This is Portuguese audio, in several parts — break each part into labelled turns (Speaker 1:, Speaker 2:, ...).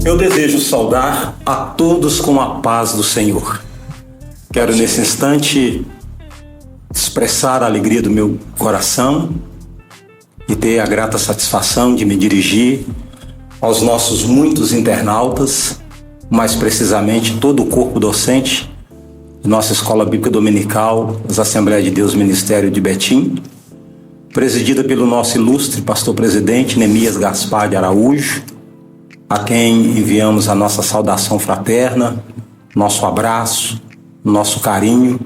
Speaker 1: Eu desejo saudar a todos com a paz do Senhor. Quero nesse instante expressar a alegria do meu coração e ter a grata satisfação de me dirigir aos nossos muitos internautas, mais precisamente todo o corpo docente de nossa Escola Bíblica Dominical, das Assembleias de Deus Ministério de Betim, presidida pelo nosso ilustre pastor-presidente Neemias Gaspar de Araújo, a quem enviamos a nossa saudação fraterna, nosso abraço, nosso carinho,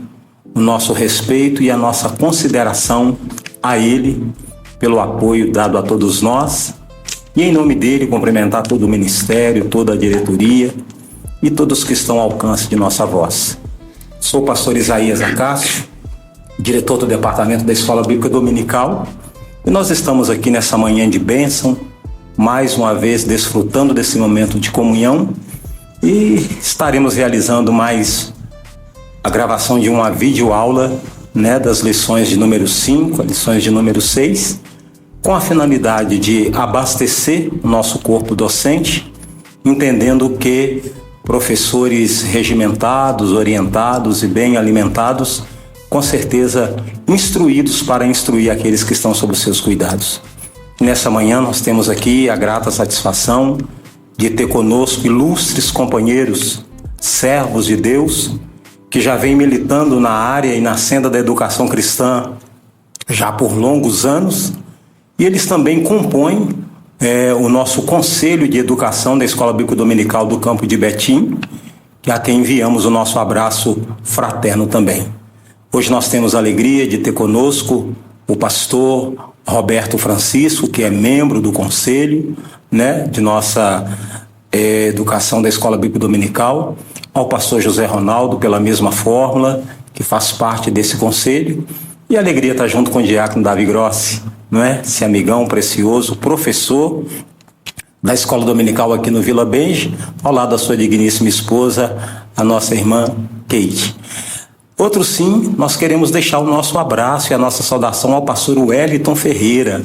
Speaker 1: o nosso respeito e a nossa consideração a ele pelo apoio dado a todos nós e em nome dele cumprimentar todo o ministério, toda a diretoria e todos que estão ao alcance de nossa voz. Sou o pastor Isaías Acácio, diretor do departamento da Escola Bíblica Dominical, e nós estamos aqui nessa manhã de bênção, mais uma vez desfrutando desse momento de comunhão, e estaremos realizando mais a gravação de uma videoaula, das lições de número 5, lições de número 6, com a finalidade de abastecer o nosso corpo docente, entendendo que professores regimentados, orientados e bem alimentados, com certeza instruídos para instruir aqueles que estão sob os seus cuidados. Nessa manhã nós temos aqui a grata satisfação de ter conosco ilustres companheiros, servos de Deus, que já vem militando na área e na senda da educação cristã já por longos anos, e eles também compõem o nosso Conselho de Educação da Escola Bíblica Dominical do Campo de Betim, a quem enviamos o nosso abraço fraterno também. Hoje nós temos a alegria de ter conosco o pastor Roberto Francisco, que é membro do Conselho de nossa Educação da Escola Bíblica Dominical, ao pastor José Ronaldo, pela mesma fórmula, que faz parte desse conselho, e a alegria estar junto com o diácono Davi Grossi, esse amigão precioso, professor da Escola Dominical aqui no Vila Benje, ao lado da sua digníssima esposa, a nossa irmã Kate. Outro sim, nós queremos deixar o nosso abraço e a nossa saudação ao pastor Wellington Ferreira.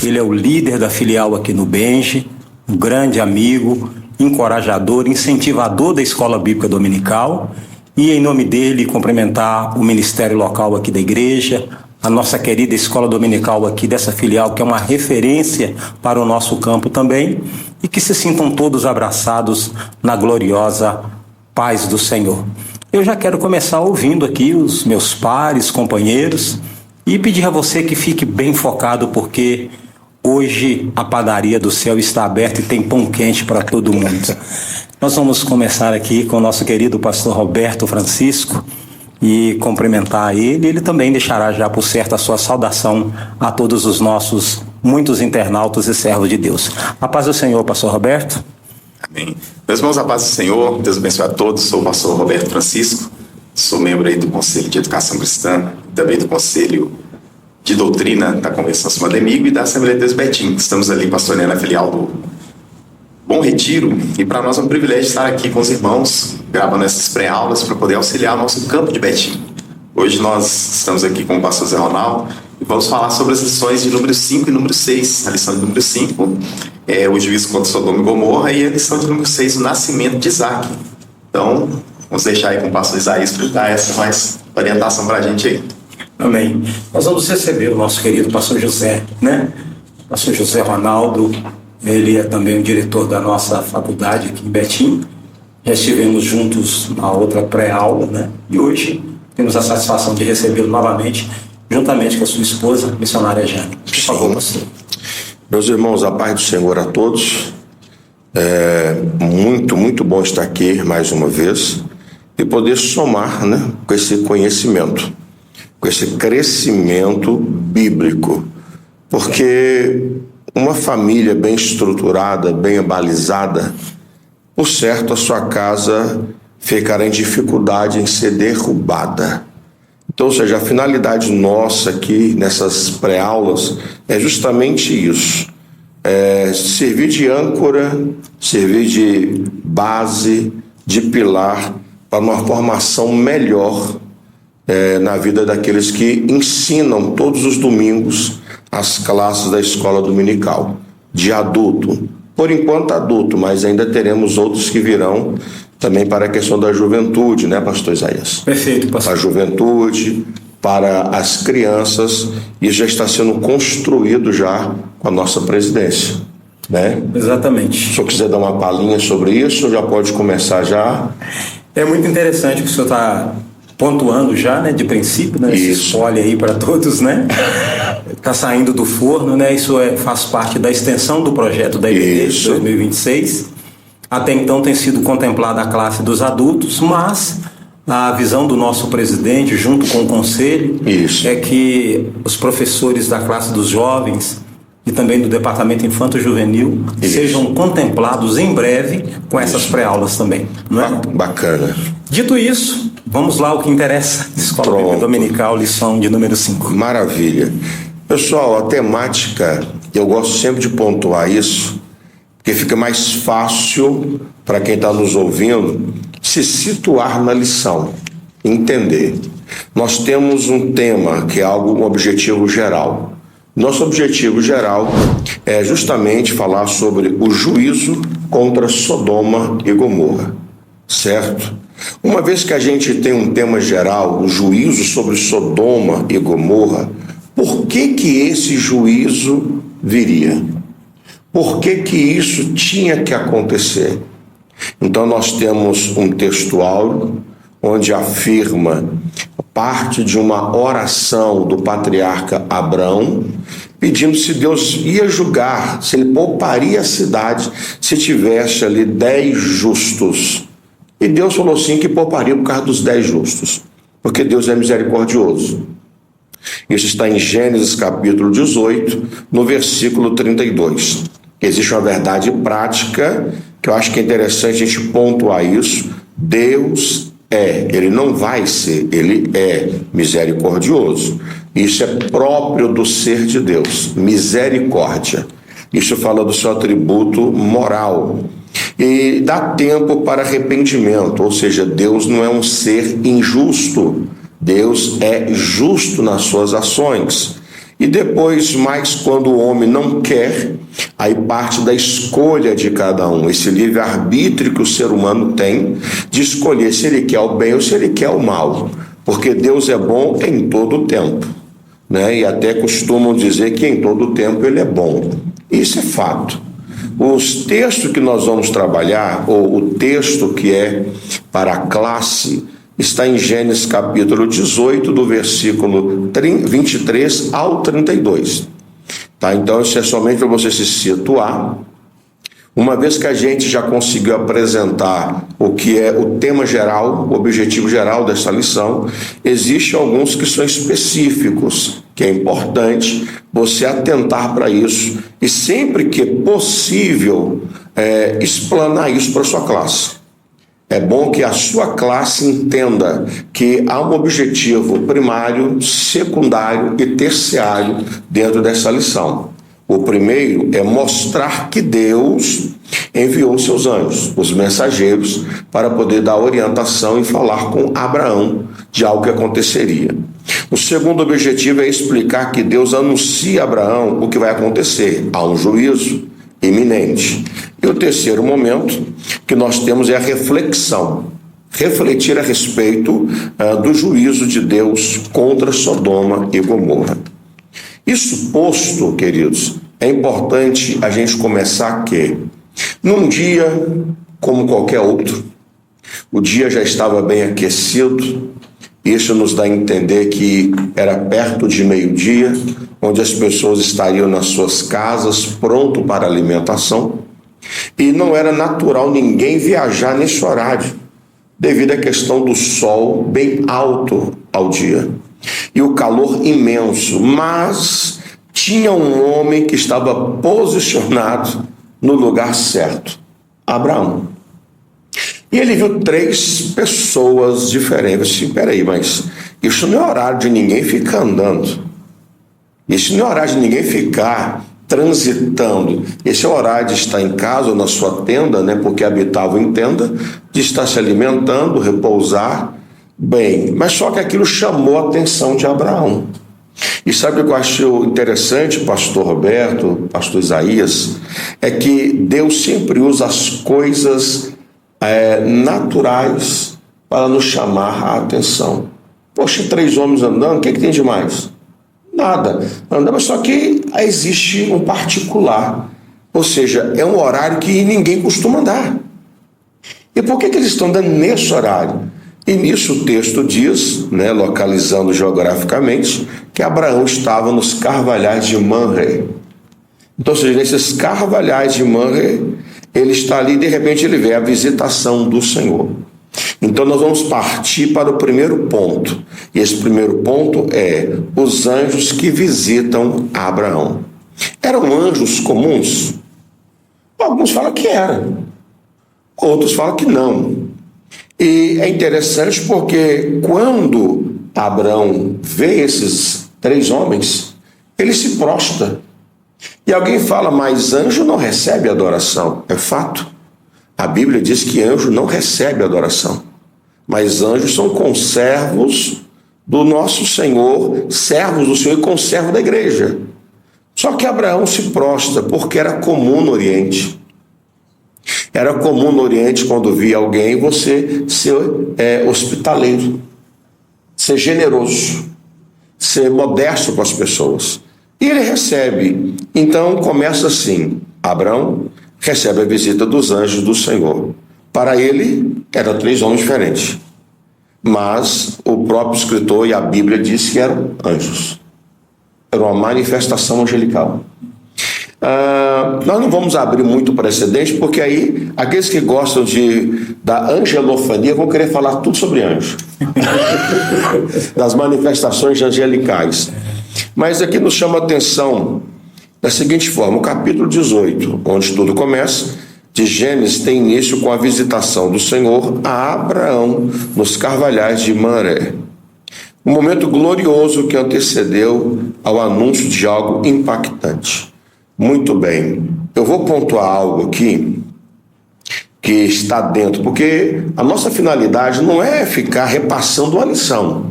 Speaker 1: Ele é o líder da filial aqui no Benje, um grande amigo, encorajador, incentivador da Escola Bíblica Dominical, e em nome dele cumprimentar o ministério local aqui da igreja, a nossa querida Escola Dominical aqui dessa filial, que é uma referência para o nosso campo também, e que se sintam todos abraçados na gloriosa paz do Senhor. Eu já quero começar ouvindo aqui os meus pares, companheiros, e pedir a você que fique bem focado, porque hoje a padaria do céu está aberta e tem pão quente para todo mundo. Nós vamos começar aqui com o nosso querido pastor Roberto Francisco e cumprimentar ele. Ele também deixará já por certo a sua saudação a todos os nossos muitos internautas e servos de Deus. A paz do Senhor, pastor Roberto.
Speaker 2: Amém. Meus irmãos, a paz do Senhor, Deus abençoe a todos. Sou o pastor Roberto Francisco, sou membro aí do Conselho de Educação Cristã, também do Conselho de Doutrina da Convenção Suma Demigo e da Assembleia de Deus Betim. Estamos ali pastoreando a filial do Bom Retiro, e para nós é um privilégio estar aqui com os irmãos, gravando essas pré-aulas para poder auxiliar o nosso campo de Betim. Hoje nós estamos aqui com o pastor Zé Ronaldo e vamos falar sobre as lições de número 5 e número 6. A lição de número 5 é o juízo contra Sodoma e Gomorra, e a lição de número 6, o nascimento de Isaac. Então, vamos deixar aí com o pastor Isaías para dar essa mais orientação para a gente aí.
Speaker 1: Amém. Nós vamos receber o nosso querido pastor José, Pastor José Ronaldo, ele é também o diretor da nossa faculdade aqui em Betim. Já estivemos juntos na outra pré-aula, E hoje temos a satisfação de recebê-lo novamente, juntamente com a sua esposa, missionária Jane. Por favor, pastor.
Speaker 3: Meus irmãos, a paz do Senhor a todos. É muito bom estar aqui mais uma vez e poder somar, com esse conhecimento, com esse crescimento bíblico, porque uma família bem estruturada, bem abalizada, por certo a sua casa ficará em dificuldade em ser derrubada. Então, ou seja, a finalidade nossa aqui nessas pré-aulas é justamente isso, servir de âncora, servir de base, de pilar para uma formação melhor na vida daqueles que ensinam todos os domingos as classes da escola dominical, de adulto, por enquanto adulto, mas ainda teremos outros que virão também para a questão da juventude, né, pastor Isaías?
Speaker 1: Perfeito, pastor.
Speaker 3: Para a juventude, para as crianças, e já está sendo construído já com a nossa presidência, né?
Speaker 1: Exatamente.
Speaker 3: Se o senhor quiser dar uma palhinha sobre isso, já pode começar já.
Speaker 1: É muito interessante que o senhor está pontuando já, né, de princípio, né, esse spoiler aí para todos, né? Está saindo do forno, né? Isso faz parte da extensão do projeto da IBD de 2026. Até então tem sido contemplada a classe dos adultos, mas a visão do nosso presidente, junto com o conselho, é que os professores da classe dos jovens e também do departamento infanto-juvenil sejam contemplados em breve com essas pré-aulas também, não é?
Speaker 3: Bacana.
Speaker 1: Dito isso, vamos lá ao que interessa. Escola Bíblica Dominical, lição de número 5.
Speaker 3: Maravilha. Pessoal, a temática, eu gosto sempre de pontuar isso, porque fica mais fácil para quem está nos ouvindo se situar na lição, entender. Nós temos um tema que é um objetivo geral. Nosso objetivo geral é justamente falar sobre o juízo contra Sodoma e Gomorra, certo? Uma vez que a gente tem um tema geral, o juízo sobre Sodoma e Gomorra, por que esse juízo viria? Por que isso tinha que acontecer? Então nós temos um texto áureo onde afirma parte de uma oração do patriarca Abrão, pedindo se Deus ia julgar, se ele pouparia a cidade se tivesse ali 10 justos. E Deus falou assim que pouparia por causa dos 10 justos, porque Deus é misericordioso. Isso está em Gênesis capítulo 18, no versículo 32. Existe uma verdade prática que eu acho que é interessante a gente pontuar isso. Deus ele não vai ser, ele é misericordioso. Isso é próprio do ser de Deus, misericórdia. Isso fala do seu atributo moral. E dá tempo para arrependimento, ou seja, Deus não é um ser injusto. Deus é justo nas suas ações. E depois, mais quando o homem não quer, aí parte da escolha de cada um, esse livre-arbítrio que o ser humano tem de escolher se ele quer o bem ou se ele quer o mal, porque Deus é bom em todo o tempo, né? E até costumam dizer que em todo o tempo ele é bom. Isso é fato. Os textos que nós vamos trabalhar, ou o texto que é para a classe, está em Gênesis capítulo 18, do versículo 23 ao 32. Tá? Então, isso é somente para você se situar. Uma vez que a gente já conseguiu apresentar o que é o tema geral, o objetivo geral dessa lição, existem alguns que são específicos, que é importante você atentar para isso e sempre que possível explanar isso para a sua classe. É bom que a sua classe entenda que há um objetivo primário, secundário e terciário dentro dessa lição. O primeiro é mostrar que Deus enviou seus anjos, os mensageiros, para poder dar orientação e falar com Abraão de algo que aconteceria. O segundo objetivo é explicar que Deus anuncia a Abraão o que vai acontecer. Há um juízo iminente. E o terceiro momento que nós temos é a reflexão. Refletir a respeito do juízo de Deus contra Sodoma e Gomorra. Isso posto, queridos, é importante a gente começar que, num dia como qualquer outro, o dia já estava bem aquecido. Isso nos dá a entender que era perto de meio-dia, onde as pessoas estariam nas suas casas, pronto para a alimentação. E não era natural ninguém viajar nesse horário, devido à questão do sol bem alto ao dia e o calor imenso. Mas tinha um homem que estava posicionado no lugar certo, Abraão. E ele viu 3 pessoas diferentes. Eu disse, peraí, mas isso não é horário de ninguém ficar andando. Isso não é horário de ninguém ficar transitando. Esse é o horário de estar em casa ou na sua tenda, né? Porque habitavam em tenda, de estar se alimentando, repousar. Bem, mas só que aquilo chamou a atenção de Abraão. E sabe o que eu acho interessante, pastor Roberto, pastor Isaías, é que Deus sempre usa as coisas naturais para nos chamar a atenção. Poxa, 3 homens andando, o que tem de mais? Nada. Andamos, só que existe um particular. Ou seja, é um horário que ninguém costuma andar. E por que eles estão andando nesse horário? E nisso o texto diz, localizando geograficamente, que Abraão estava nos carvalhais de Mamre. Então, ou seja, nesses carvalhais de Mamre, ele está ali e de repente ele vê a visitação do Senhor. Então nós vamos partir para o primeiro ponto. E esse primeiro ponto é os anjos que visitam Abraão. Eram anjos comuns? Alguns falam que eram, outros falam que não. E é interessante porque quando Abraão vê esses 3 homens, ele se prostra. E alguém fala, mas anjo não recebe adoração. É fato. A Bíblia diz que anjo não recebe adoração. Mas anjos são conservos do nosso Senhor, servos do Senhor e conservos da igreja. Só que Abraão se prostra porque era comum no Oriente. Era comum no Oriente, quando via alguém, você ser hospitaleiro, ser generoso, ser modesto com as pessoas. E ele recebe. Então começa assim: Abraão recebe a visita dos anjos do Senhor. Para ele, eram 3 homens diferentes. Mas o próprio escritor e a Bíblia diz que eram anjos. Era uma manifestação angelical. Nós não vamos abrir muito precedente, porque aí aqueles que gostam da angelofania vão querer falar tudo sobre anjo. Das manifestações angelicais. Mas aqui nos chama a atenção da seguinte forma: o capítulo 18, onde tudo começa, de Gênesis, tem início com a visitação do Senhor a Abraão nos carvalhais de Mamre. Um momento glorioso que antecedeu ao anúncio de algo impactante. Muito bem, eu vou pontuar algo aqui que está dentro, porque a nossa finalidade não é ficar repassando uma lição.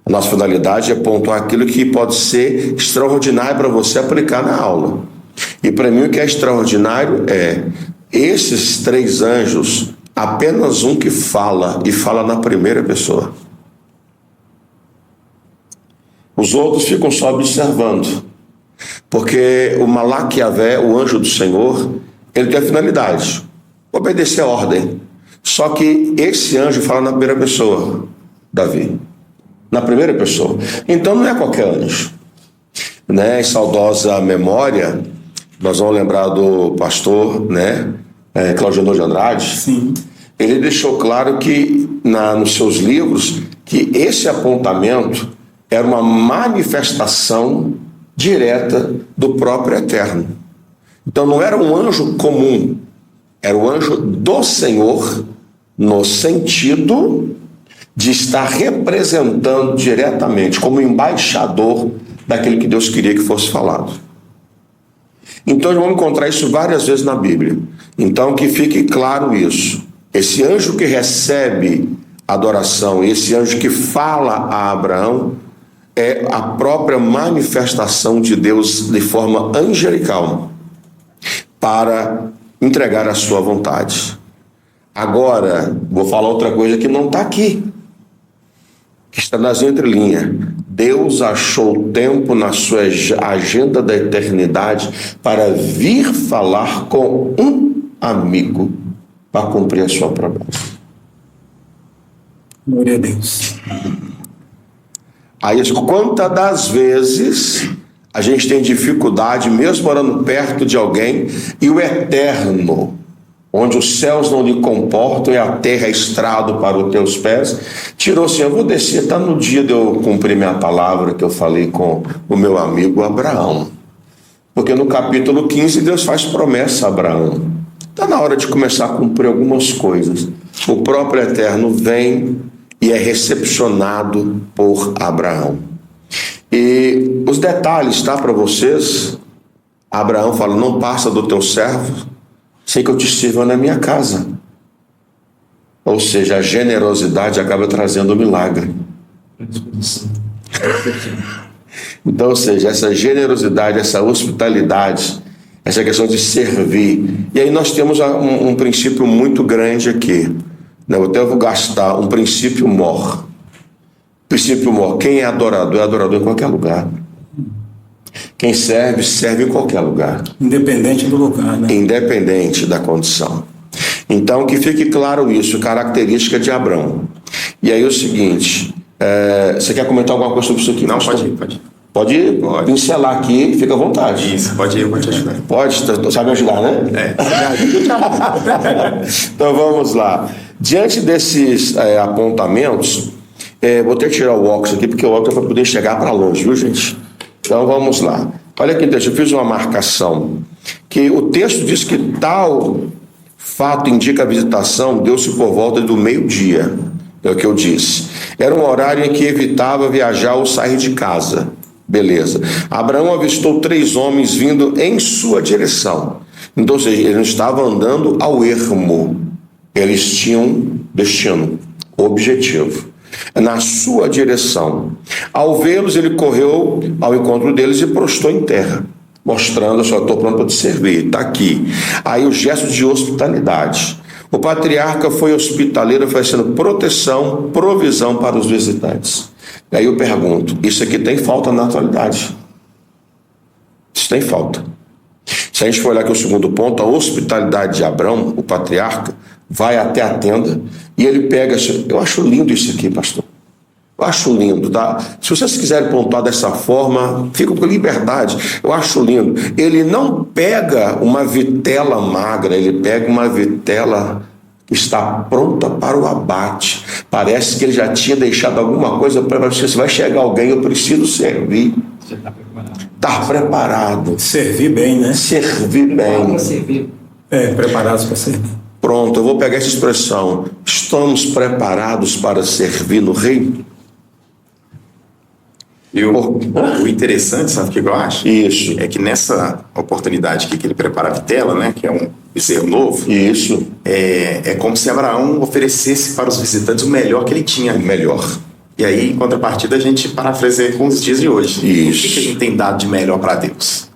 Speaker 3: A nossa finalidade é pontuar aquilo que pode ser extraordinário para você aplicar na aula. E para mim o que é extraordinário é esses 3 anjos, apenas um que fala, e fala na primeira pessoa. Os outros ficam só observando. Porque o Malach Yavé, o anjo do Senhor, ele tem a finalidade: obedecer a ordem. Só que esse anjo fala na primeira pessoa, Davi. Na primeira pessoa. Então não é qualquer anjo. Em saudosa memória, nós vamos lembrar do pastor, Claudionor de Andrade.
Speaker 1: Sim.
Speaker 3: Ele deixou claro que, nos seus livros, que esse apontamento era uma manifestação direta do próprio Eterno. Então não era um anjo comum, era o anjo do Senhor, no sentido de estar representando diretamente, como embaixador daquele que Deus queria que fosse falado. Então vamos encontrar isso várias vezes na Bíblia. Então que fique claro isso. Esse anjo que recebe adoração, esse anjo que fala a Abraão, é a própria manifestação de Deus de forma angelical para entregar a sua vontade. Agora, vou falar outra coisa que não está aqui, que está nas entrelinhas. Deus achou tempo na sua agenda da eternidade para vir falar com um amigo para cumprir a sua promessa.
Speaker 1: Glória a Deus.
Speaker 3: Aí, quantas das vezes a gente tem dificuldade, mesmo morando perto de alguém, e o eterno, onde os céus não lhe comportam e a terra é estrado para os teus pés, tirou assim: eu vou descer, está no dia de eu cumprir minha palavra que eu falei com o meu amigo Abraão. Porque no capítulo 15 Deus faz promessa a Abraão. Está na hora de começar a cumprir algumas coisas. O próprio Eterno vem e é recepcionado por Abraão. E os detalhes, tá, para vocês. Abraão fala: não passa do teu servo sem que eu te sirva na minha casa. Ou seja, a generosidade acaba trazendo o milagre. Então, ou seja, essa generosidade, essa hospitalidade, essa questão de servir. E aí nós temos um princípio muito grande aqui. Eu até vou gastar um princípio mor. Princípio mor. Quem é adorador em qualquer lugar. Quem serve, serve em qualquer lugar.
Speaker 1: Independente do lugar, né?
Speaker 3: Independente da condição. Então, que fique claro isso, característica de Abrão. E aí o seguinte, você quer comentar alguma coisa sobre isso aqui?
Speaker 2: Não, pode ir.
Speaker 3: Pode pincelar aqui, fica à vontade.
Speaker 2: Isso, pode ir, eu vou te ajudar.
Speaker 3: Pode, sabe ajudar, né? Então vamos lá. Diante desses apontamentos, vou ter que tirar o óculos aqui, porque o óculos é para poder chegar para longe, viu, gente? Então vamos lá. Olha aqui, eu fiz uma marcação, que o texto diz que tal fato indica a visitação deu-se por volta do meio-dia, é o que eu disse. Era um horário em que evitava viajar ou sair de casa. Beleza. Abraão avistou 3 homens vindo em sua direção. Então, ou seja, ele não estava andando ao ermo. Eles tinham destino, objetivo. Na sua direção. Ao vê-los, ele correu ao encontro deles e prostrou em terra, mostrando, estou pronto para te servir, está aqui. Aí o gesto de hospitalidade. O patriarca foi hospitaleiro, oferecendo proteção, provisão para os visitantes. E aí eu pergunto, isso aqui tem falta na atualidade? Isso tem falta. Se a gente for olhar aqui o segundo ponto, a hospitalidade de Abrão, o patriarca, vai até a tenda e ele pega... Eu acho lindo isso aqui, pastor. Eu acho lindo, tá? Se vocês quiserem pontuar dessa forma, fica com liberdade. Eu acho lindo. Ele não pega uma vitela magra, ele pega uma vitela que está pronta para o abate. Parece que ele já tinha deixado alguma coisa para você. Se vai chegar alguém, eu preciso servir.
Speaker 4: Você está preparado.
Speaker 3: Está preparado.
Speaker 1: Servir bem, né?
Speaker 3: Servir bem.
Speaker 4: Servir.
Speaker 1: Preparados para servir.
Speaker 3: Pronto, eu vou pegar essa expressão. Estamos preparados para servir no reino?
Speaker 2: E o interessante, sabe o que eu acho?
Speaker 3: Isso.
Speaker 2: É que nessa oportunidade aqui que ele prepara a vitela, né, que é um bezerro novo,
Speaker 3: Isso.
Speaker 2: é como se Abraão oferecesse para os visitantes o melhor que ele tinha.
Speaker 3: O melhor.
Speaker 2: E aí, em contrapartida, a gente parafraseia com os dias de hoje.
Speaker 3: Isso.
Speaker 2: O que a gente tem dado de melhor para Deus?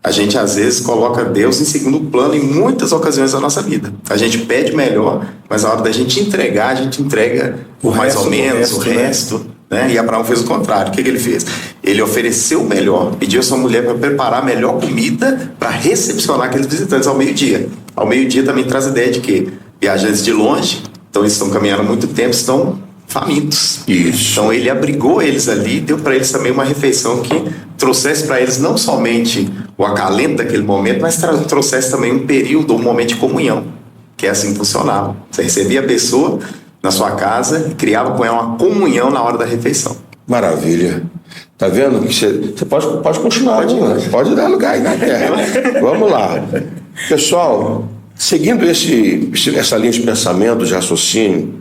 Speaker 2: A gente, às vezes, coloca Deus em segundo plano em muitas ocasiões da nossa vida. A gente pede melhor, mas na hora da gente entregar, a gente entrega por mais ou menos o resto. Né? E Abraão fez o contrário. O que ele fez? Ele ofereceu o melhor, pediu a sua mulher para preparar a melhor comida para recepcionar aqueles visitantes ao meio-dia. Ao meio-dia também traz a ideia de que viajantes de longe, então eles estão caminhando há muito tempo, estão famintos.
Speaker 3: Isso.
Speaker 2: Então ele abrigou eles ali, deu para eles também uma refeição que trouxesse para eles não somente o acalento daquele momento, mas trouxesse também um período, um momento de comunhão, que é assim que funcionava. Você recebia a pessoa na sua casa e criava com ela uma comunhão na hora da refeição.
Speaker 3: Maravilha. Tá vendo? Você pode continuar. Pode dar lugar aí na terra. Vamos lá. Pessoal, seguindo essa linha de pensamento, de raciocínio,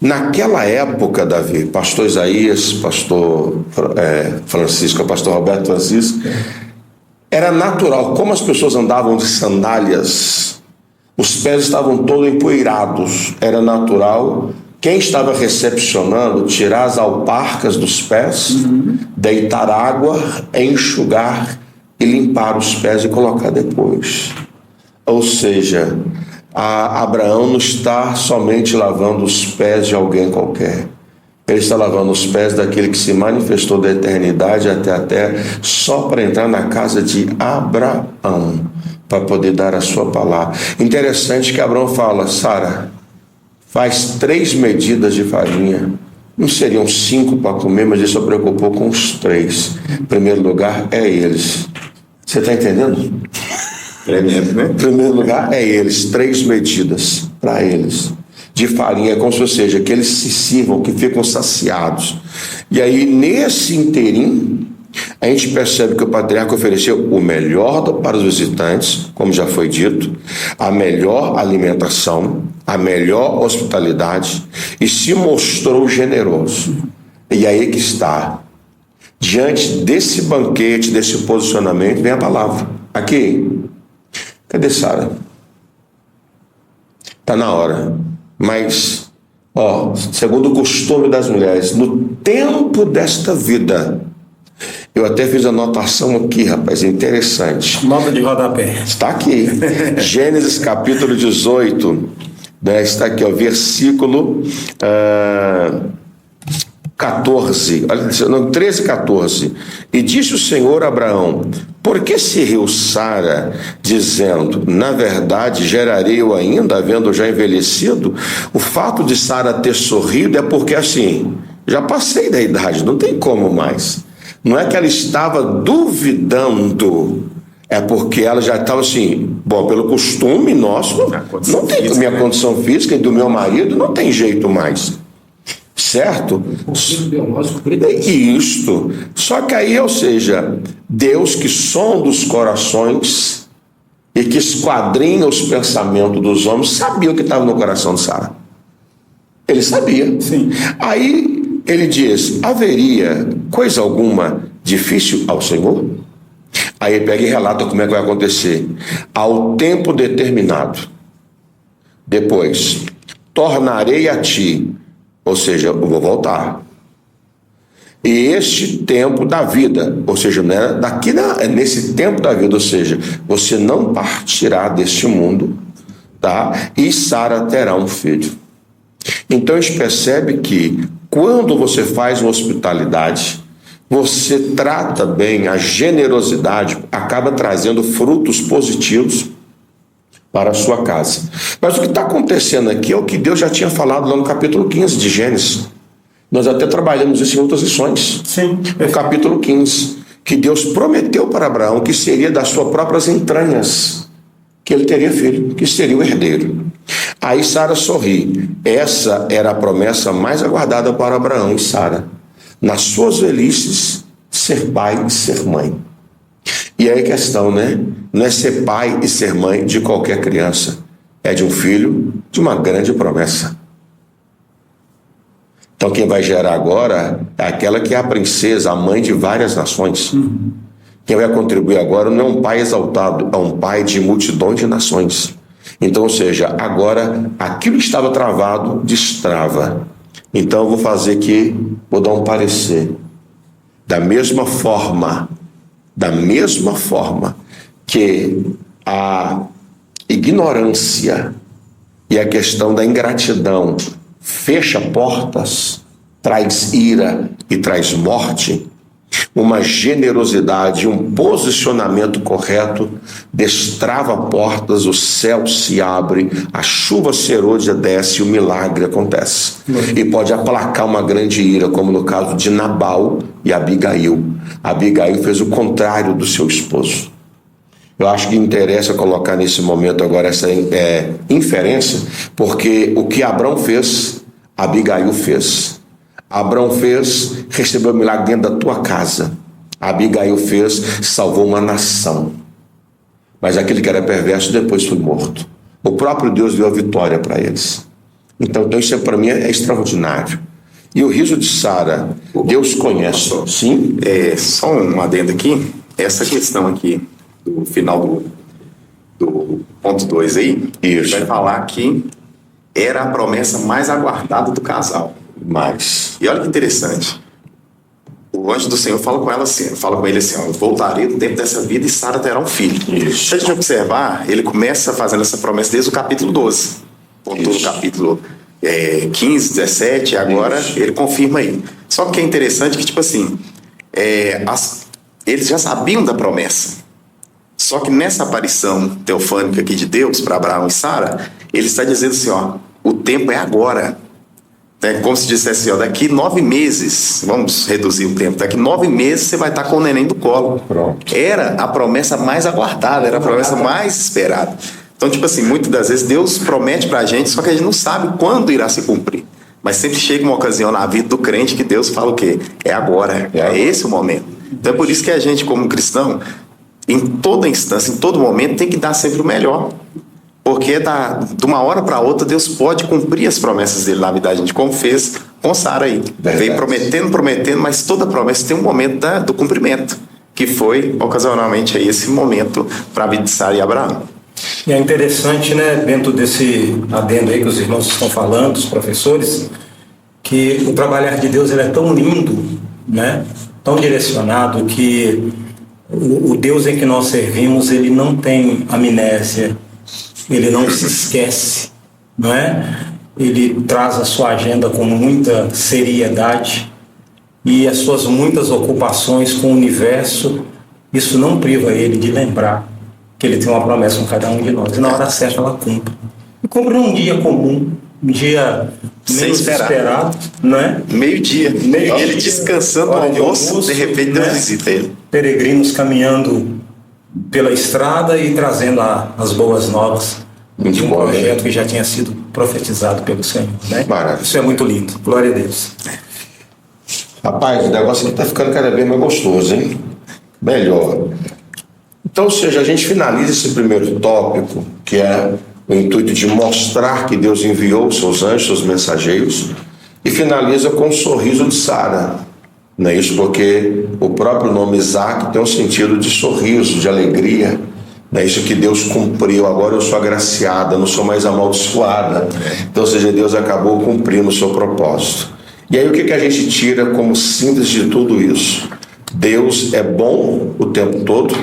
Speaker 3: naquela época, Davi, pastor Isaías, pastor Francisco, pastor Roberto Francisco, era natural, como as pessoas andavam de sandálias, os pés estavam todos empoeirados, era natural quem estava recepcionando tirar as alparcas dos pés, deitar água, enxugar e limpar os pés e colocar depois. Ou seja, Abraão não está somente lavando os pés de alguém qualquer. Ele está lavando os pés daquele que se manifestou da eternidade até a terra só para entrar na casa de Abraão, para poder dar a sua palavra. Interessante que Abraão fala: Sara, faz 3 medidas de farinha. Não seriam 5 para comer, mas ele só preocupou com os 3. Em primeiro lugar, é eles. Você está entendendo?
Speaker 2: Tremendo, né?
Speaker 3: Em primeiro lugar, é eles. 3 medidas para eles de farinha, como se seja, que eles se sirvam, que ficam saciados. E aí, nesse inteirinho, a gente percebe que o patriarca ofereceu o melhor para os visitantes, como já foi dito, a melhor alimentação, a melhor hospitalidade, e se mostrou generoso. E aí que está. Diante desse banquete, desse posicionamento, vem a palavra. Aqui. Cadê Sara? Está na hora. Mas, segundo o costume das mulheres, no tempo desta vida, Eu até fiz a anotação aqui, rapaz, é interessante.
Speaker 1: Nota de rodapé.
Speaker 3: Está aqui. Gênesis capítulo 18, né, está aqui, ó, versículo 14, não, 13 e 14. E disse o Senhor a Abraão: por que se riu Sara, dizendo, na verdade gerarei eu ainda, havendo já envelhecido? O fato de Sara ter sorrido é porque assim, já passei da idade, não tem como mais. Não é que ela estava duvidando, é porque ela já estava assim, bom, pelo costume nosso, não tem, minha condição física e do meu marido, não tem jeito mais. Certo? Isto. Só que aí, ou seja, Deus que sonda os corações e que esquadrinha os pensamentos dos homens, sabia o que estava no coração de Sara. Ele sabia.
Speaker 1: Sim.
Speaker 3: Aí ele diz: haveria coisa alguma difícil ao Senhor? Aí ele pega e relata como é que vai acontecer. Ao tempo determinado. Depois, tornarei a ti. Ou seja, eu vou voltar. E este tempo da vida, ou seja, né, nesse tempo da vida, ou seja, você não partirá deste mundo, tá? E Sara terá um filho. Então a gente percebe que quando você faz uma hospitalidade, você trata bem, a generosidade acaba trazendo frutos positivos para a sua casa. Mas o que está acontecendo aqui é o que Deus já tinha falado lá no capítulo 15 de Gênesis. Nós até trabalhamos isso em outras lições.
Speaker 1: Sim.
Speaker 3: No capítulo 15, que Deus prometeu para Abraão que seria das suas próprias entranhas, que ele teria filho, que seria o herdeiro. Aí Sara sorri. Essa era a promessa mais aguardada para Abraão e Sara. Nas suas velhices, ser pai e ser mãe. E aí a questão, né? Não é ser pai e ser mãe de qualquer criança. É de um filho de uma grande promessa. Então quem vai gerar agora é aquela que é a princesa, a mãe de várias nações. Quem vai contribuir agora não é um pai exaltado, é um pai de multidões de nações. Então, ou seja, agora aquilo que estava travado, destrava. Então eu vou fazer aqui, vou dar um parecer. Da mesma forma que a ignorância e a questão da ingratidão fecha portas, traz ira e traz morte, uma generosidade, um posicionamento correto destrava portas, o céu se abre, a chuva serôdia desce e o milagre acontece. E pode aplacar uma grande ira, como no caso de Nabal e Abigail. Abigail fez o contrário do seu esposo. Eu acho que interessa colocar nesse momento agora essa inferência, porque o que Abraão fez, Abigail fez. Abraão fez, recebeu o milagre dentro da tua casa. Abigail fez, salvou uma nação. Mas aquele que era perverso depois foi morto. O próprio Deus deu a vitória para eles. Então isso para mim é extraordinário. E o riso de Sara, Deus conhece. Sim?
Speaker 2: Só um adendo aqui. Essa questão aqui do final do ponto 2 aí,
Speaker 3: isso,
Speaker 2: vai falar que era a promessa mais aguardada do casal.
Speaker 3: Mas,
Speaker 2: e olha que interessante, o anjo do Senhor fala com ele assim, ó, voltarei no tempo dessa vida e Sara terá um filho.
Speaker 3: Isso.
Speaker 2: Se a gente observar, ele começa fazendo essa promessa desde o capítulo 12, contou no capítulo 15, 17, agora isso, ele confirma aí. Só que é interessante que, tipo assim, eles já sabiam da promessa, só que nessa aparição teofânica aqui de Deus para Abraão e Sara, ele está dizendo assim, ó, o tempo é agora. É como se dissesse, ó, daqui 9 meses, vamos reduzir o tempo, daqui 9 meses você vai estar com o neném do colo.
Speaker 3: Pronto.
Speaker 2: Era a promessa mais aguardada, era a promessa mais esperada. Então, tipo assim, muitas das vezes Deus promete pra gente, só que a gente não sabe quando irá se cumprir. Mas sempre chega uma ocasião na vida do crente que Deus fala o quê? É agora, é esse o momento. Então é por isso que a gente, como cristão, em toda instância, em todo momento, tem que dar sempre o melhor. Porque de uma hora para outra, Deus pode cumprir as promessas dele na vida da gente, como fez com Sara aí. Veio prometendo, mas toda promessa tem um momento do cumprimento, que foi, ocasionalmente, aí, esse momento para a vida de Sara e Abraão.
Speaker 1: E é interessante, né, dentro desse adendo aí que os irmãos estão falando, os professores, que o trabalhar de Deus ele é tão lindo, né, tão direcionado que o Deus em que nós servimos, ele não tem amnésia, ele não se esquece, não é? Ele traz a sua agenda com muita seriedade e as suas muitas ocupações com o universo, isso não priva ele de lembrar que ele tem uma promessa com cada um de nós. E na hora certa ela cumpre. E cumpre num dia comum, um dia menos esperado, não é?
Speaker 2: Meio-dia. Ele descansando no almoço, de repente Deus visita ele.
Speaker 1: Peregrinos caminhando pela estrada e trazendo as boas novas de um projeto que já tinha sido profetizado pelo Senhor, né?
Speaker 3: Maravilha.
Speaker 1: Isso é muito lindo. Glória a Deus.
Speaker 3: Rapaz, o negócio aqui está ficando cada vez mais gostoso, hein? Melhor. Então, ou seja, a gente finaliza esse primeiro tópico, que é o intuito de mostrar que Deus enviou os seus anjos, seus mensageiros, e finaliza com o sorriso de Sara. Não é isso? Porque o próprio nome Isaac tem um sentido de sorriso, de alegria. Não é isso que Deus cumpriu. Agora eu sou agraciada, não sou mais amaldiçoada. Então, ou seja, Deus acabou cumprindo o seu propósito. E aí o que a gente tira como síntese de tudo isso? Deus é bom o tempo todo.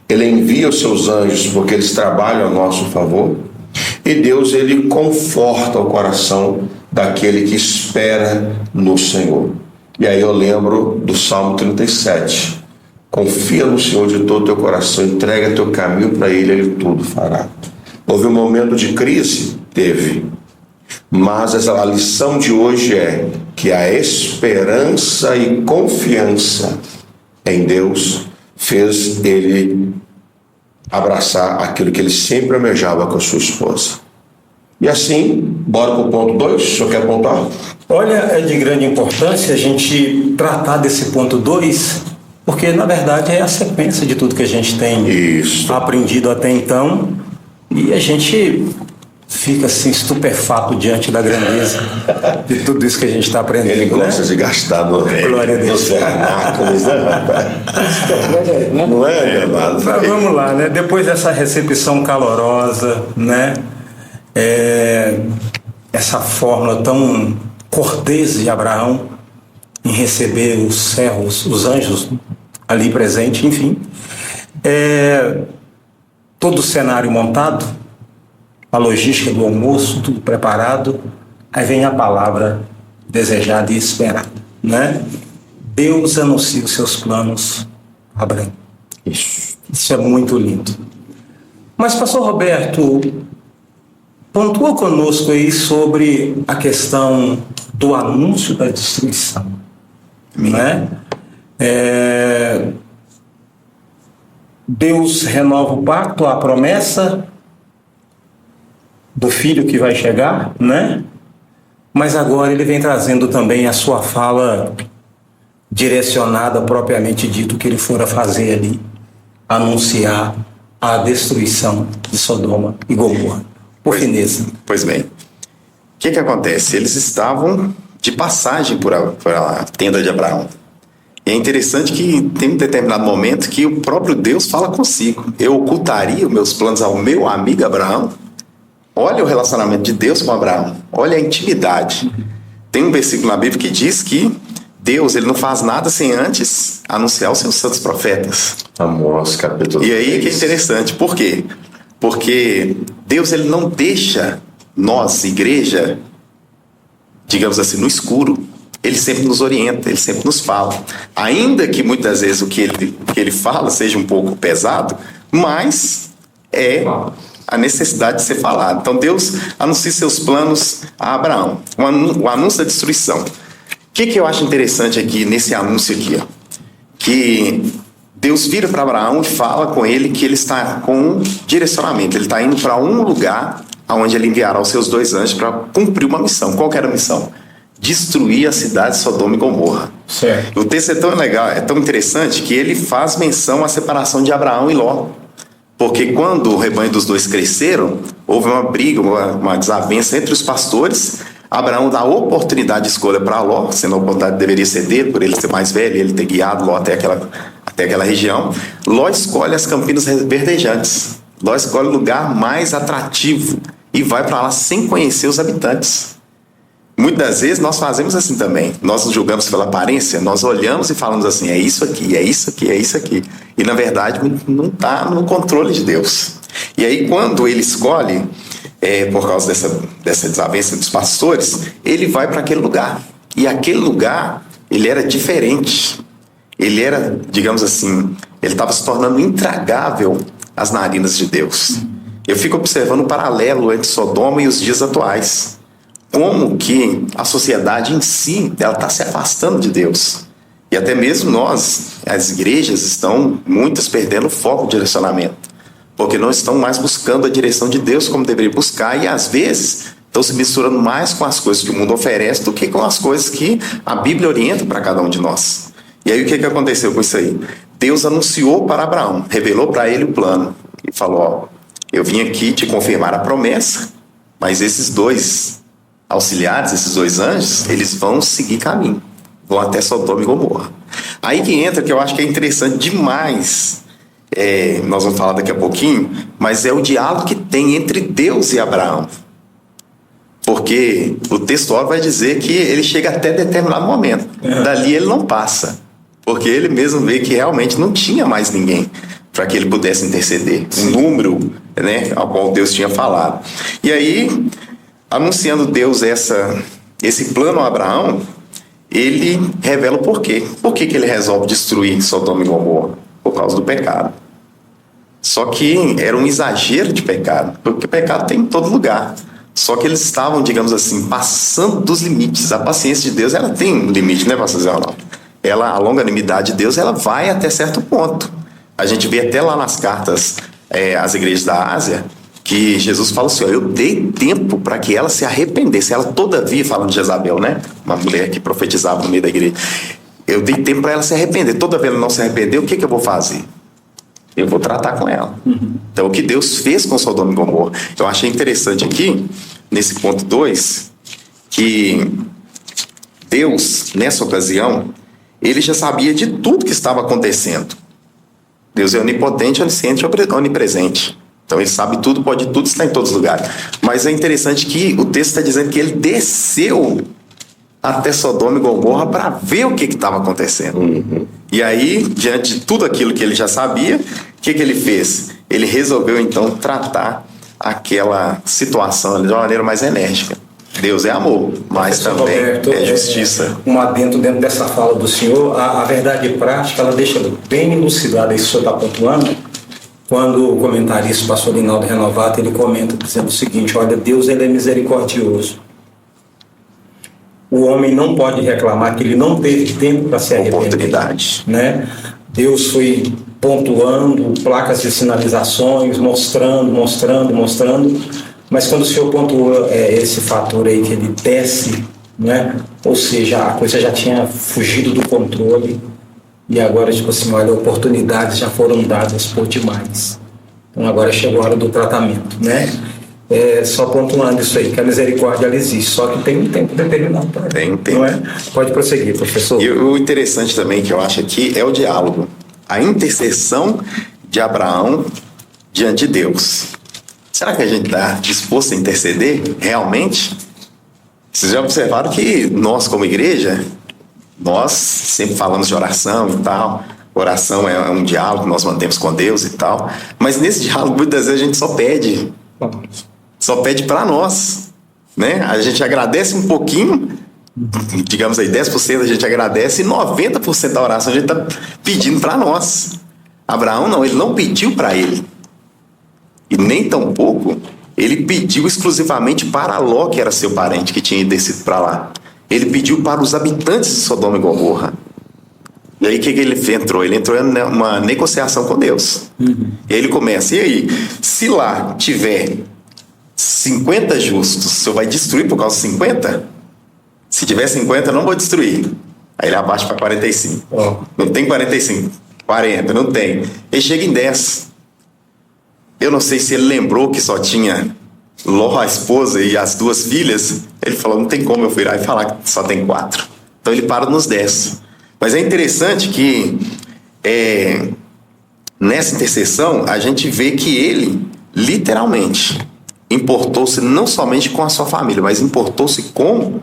Speaker 3: Ele envia os seus anjos porque eles trabalham a nosso favor. E Deus, ele conforta o coração daquele que espera no Senhor. E aí eu lembro do Salmo 37. Confia no Senhor de todo o teu coração, entrega teu caminho para Ele tudo fará. Houve um momento de crise? Teve. Mas a lição de hoje é que a esperança e confiança em Deus fez ele abraçar aquilo que ele sempre almejava com a sua esposa. E assim, bora para o ponto 2, o senhor quer apontar?
Speaker 1: Olha, é de grande importância a gente tratar desse ponto 2, porque na verdade é a sequência de tudo que a gente tem aprendido até então, e a gente fica assim estupefato diante da grandeza de tudo isso que a gente está aprendendo.
Speaker 3: Ele gosta de gastar nos vernáculos, né? Não é, amado?
Speaker 1: Mas vamos lá, né? Depois dessa recepção calorosa, né? Essa fórmula tão cortês de Abraão em receber os servos, os anjos ali presentes, enfim. Todo o cenário montado, a logística do almoço, tudo preparado, aí vem a palavra desejada e esperada, né? Deus anuncia os seus planos a Abraão. Isso é muito lindo. Mas, pastor Roberto, pontua conosco aí sobre a questão do anúncio da destruição, né? Deus renova o pacto, a promessa do filho que vai chegar, né? Mas agora ele vem trazendo também a sua fala direcionada, propriamente dito, que ele fora fazer ali, anunciar a destruição de Sodoma e Gomorra. Por fineza.
Speaker 2: Pois bem. O que acontece? Eles estavam de passagem por a tenda de Abraão. E é interessante que tem um determinado momento que o próprio Deus fala consigo. Eu ocultaria os meus planos ao meu amigo Abraão? Olha o relacionamento de Deus com Abraão. Olha a intimidade. Tem um versículo na Bíblia que diz que Deus, ele não faz nada sem antes anunciar os seus santos profetas.
Speaker 3: Amós, capítulo 3.
Speaker 2: E aí que é interessante. Por quê? Porque Deus, ele não deixa nós, igreja, digamos assim, no escuro. Ele sempre nos orienta, ele sempre nos fala. Ainda que muitas vezes o que ele fala seja um pouco pesado, mas é a necessidade de ser falado. Então Deus anuncia seus planos a Abraão. O anúncio da destruição. O que eu acho interessante aqui, nesse anúncio aqui? Ó? Que Deus vira para Abraão e fala com ele que ele está com um direcionamento. Ele está indo para um lugar onde ele enviará os seus 2 anjos para cumprir uma missão. Qual que era a missão? Destruir a cidade de Sodoma e Gomorra.
Speaker 1: Certo.
Speaker 2: O texto é tão legal, é tão interessante, que ele faz menção à separação de Abraão e Ló. Porque quando o rebanho dos 2 cresceram, houve uma briga, uma desavença entre os pastores. Abraão dá oportunidade de escolha para Ló, sendo a oportunidade deveria ser dele, por ele ser mais velho, ele ter guiado Ló até aquela região. Ló escolhe as campinas verdejantes. Ló escolhe o lugar mais atrativo e vai para lá sem conhecer os habitantes. Muitas das vezes nós fazemos assim também. Nós nos julgamos pela aparência, nós olhamos e falamos assim, é isso aqui, é isso aqui, é isso aqui. E na verdade não está no controle de Deus. E aí quando ele escolhe, por causa dessa desavença dos pastores, ele vai para aquele lugar. E aquele lugar, ele era diferente. Ele era, digamos assim, ele estava se tornando intragável às narinas de Deus. Eu fico observando um paralelo entre Sodoma e os dias atuais. Como que a sociedade em si, ela está se afastando de Deus. E até mesmo nós, as igrejas, estão muitas perdendo o foco, o direcionamento. Porque não estão mais buscando a direção de Deus como deveriam buscar. E às vezes estão se misturando mais com as coisas que o mundo oferece do que com as coisas que a Bíblia orienta para cada um de nós. E aí o que aconteceu com isso aí? Deus anunciou para Abraão, revelou para ele o plano. E falou, ó, eu vim aqui te confirmar a promessa, mas esses dois auxiliares, esses dois anjos, eles vão seguir caminho, vão até Sodoma e Gomorra. Aí que entra, que eu acho que é interessante demais, nós vamos falar daqui a pouquinho, mas é o diálogo que tem entre Deus e Abraão. Porque o texto vai dizer que ele chega até determinado momento, dali ele não passa, porque ele mesmo vê que realmente não tinha mais ninguém para que ele pudesse interceder, um número, né, ao qual Deus tinha falado. E aí, anunciando Deus esse plano a Abraão, ele revela o porquê. Por que ele resolve destruir Sodoma e Gomorra? Por causa do pecado. Só que era um exagero de pecado, porque o pecado tem em todo lugar. Só que eles estavam, digamos assim, passando dos limites. A paciência de Deus, ela tem um limite, né, pastor Zé Ronaldo? A longanimidade de Deus, ela vai até certo ponto. A gente vê até lá nas cartas às igrejas da Ásia, que Jesus fala assim, ó, eu dei tempo para que ela se arrependesse. Ela todavia, falando de Jezabel, né? Uma mulher que profetizava no meio da igreja. Eu dei tempo para ela se arrepender. Todavia ela não se arrependeu, o que eu vou fazer? Eu vou tratar com ela. Então, o que Deus fez com Sodoma e Gomorra. Eu achei interessante aqui, nesse ponto 2, que Deus, nessa ocasião, ele já sabia de tudo que estava acontecendo. Deus é onipotente, onisciente, onipresente. Então ele sabe tudo, pode tudo, está em todos os lugares. Mas é interessante que o texto está dizendo que ele desceu até Sodoma e Gomorra para ver o que estava acontecendo. E aí, diante de tudo aquilo que ele já sabia, o que ele fez? Ele resolveu então tratar aquela situação de uma maneira mais enérgica. Deus é amor, mas também Roberto, é justiça.
Speaker 1: Um adendo dentro dessa fala do senhor, a verdade prática, ela deixa bem elucidada isso que o senhor está pontuando. Quando o comentarista, o pastor Linaldo Renovato, ele comenta dizendo o seguinte, olha, Deus ele é misericordioso. O homem não pode reclamar que ele não teve tempo para se arrepender.
Speaker 2: Oportunidade.
Speaker 1: Né? Deus foi pontuando, placas de sinalizações, mostrando, mas quando o senhor pontuou esse fator aí que ele desce, né? Ou seja, a coisa já tinha fugido do controle, e agora, tipo assim, olha, oportunidades já foram dadas por demais. Então agora chegou a hora do tratamento, né? Só pontuando isso aí, que a misericórdia ela existe, só que tem um tempo determinado para ela.
Speaker 2: Tem um tempo.
Speaker 1: Não é? Pode prosseguir, professor.
Speaker 2: E o interessante também que eu acho aqui é o diálogo, a intercessão de Abraão diante de Deus. Será que a gente está disposto a interceder realmente? Vocês já observaram que nós, como igreja, nós sempre falamos de oração e tal. Oração é um diálogo que nós mantemos com Deus e tal. Mas nesse diálogo, muitas vezes, a gente só pede. Só pede para nós. Né? A gente agradece um pouquinho, digamos aí, 10% a gente agradece e 90% da oração a gente está pedindo para nós. Abraão não, ele não pediu para ele. E nem tampouco ele pediu exclusivamente para Ló, que era seu parente, que tinha descido para lá. Ele pediu para os habitantes de Sodoma e Gomorra. E aí o que ele entrou? Ele entrou em uma negociação com Deus. E aí ele começa, e aí, se lá tiver 50 justos, o senhor vai destruir por causa de 50? Se tiver 50, eu não vou destruir. Aí ele abaixa para 45. Não tem 45, 40, não tem. Ele chega em 10. Eu não sei se ele lembrou que só tinha Ló, a esposa, e as 2 filhas. Ele falou, não tem como eu virar e falar que só tem 4. Então ele para nos 10. Mas é interessante que nessa intercessão a gente vê que ele literalmente importou-se não somente com a sua família, mas importou-se com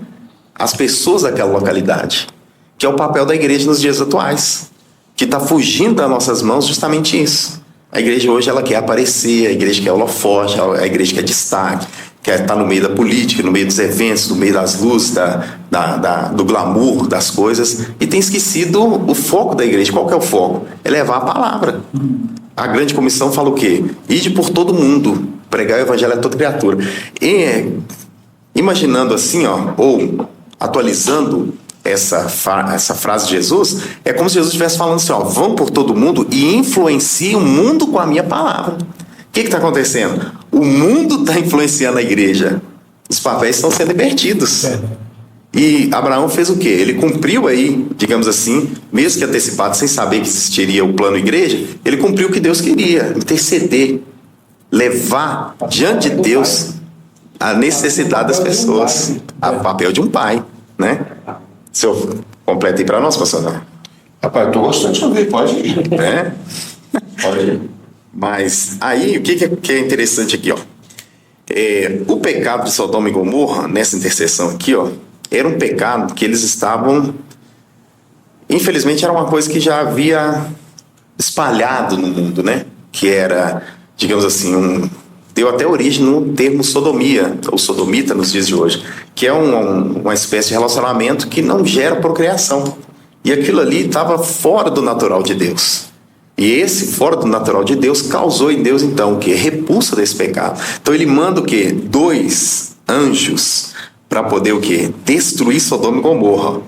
Speaker 2: as pessoas daquela localidade, que é o papel da igreja nos dias atuais, que está fugindo das nossas mãos justamente isso. A igreja hoje ela quer aparecer, a igreja quer holofote, a igreja quer destaque, quer estar no meio da política, no meio dos eventos, no meio das luzes, do glamour das coisas, e tem esquecido o foco da igreja. Qual que é o foco? É levar a palavra. A grande comissão fala o quê? Ide por todo mundo, pregar o evangelho a toda criatura. E, imaginando assim, ou atualizando essa frase de Jesus, é como se Jesus estivesse falando assim, vão por todo mundo e influenciem o mundo com a minha palavra. O que está acontecendo? O mundo está influenciando a igreja. Os papéis estão sendo invertidos. E Abraão fez o quê? Ele cumpriu aí, digamos assim, mesmo que antecipado, sem saber que existiria o plano igreja, ele cumpriu o que Deus queria, interceder, levar diante de Deus a necessidade das pessoas. O papel de um pai, né? O senhor completa aí para nós, pastor?
Speaker 3: Rapaz, eu estou gostando de ouvir, pode ir.
Speaker 2: Pode ir. Mas aí, o que é interessante aqui, o pecado de Sodoma e Gomorra, nessa interseção aqui, era um pecado que eles estavam, infelizmente, era uma coisa que já havia espalhado no mundo, né? Que era, digamos assim, deu até origem no termo sodomia, ou sodomita nos dias de hoje, que é uma espécie de relacionamento que não gera procriação. E aquilo ali estava fora do natural de Deus. E esse fora do natural de Deus causou em Deus, então, o quê? Repulsa desse pecado. Então ele manda o quê? 2 anjos para poder o quê? Destruir Sodoma e Gomorra.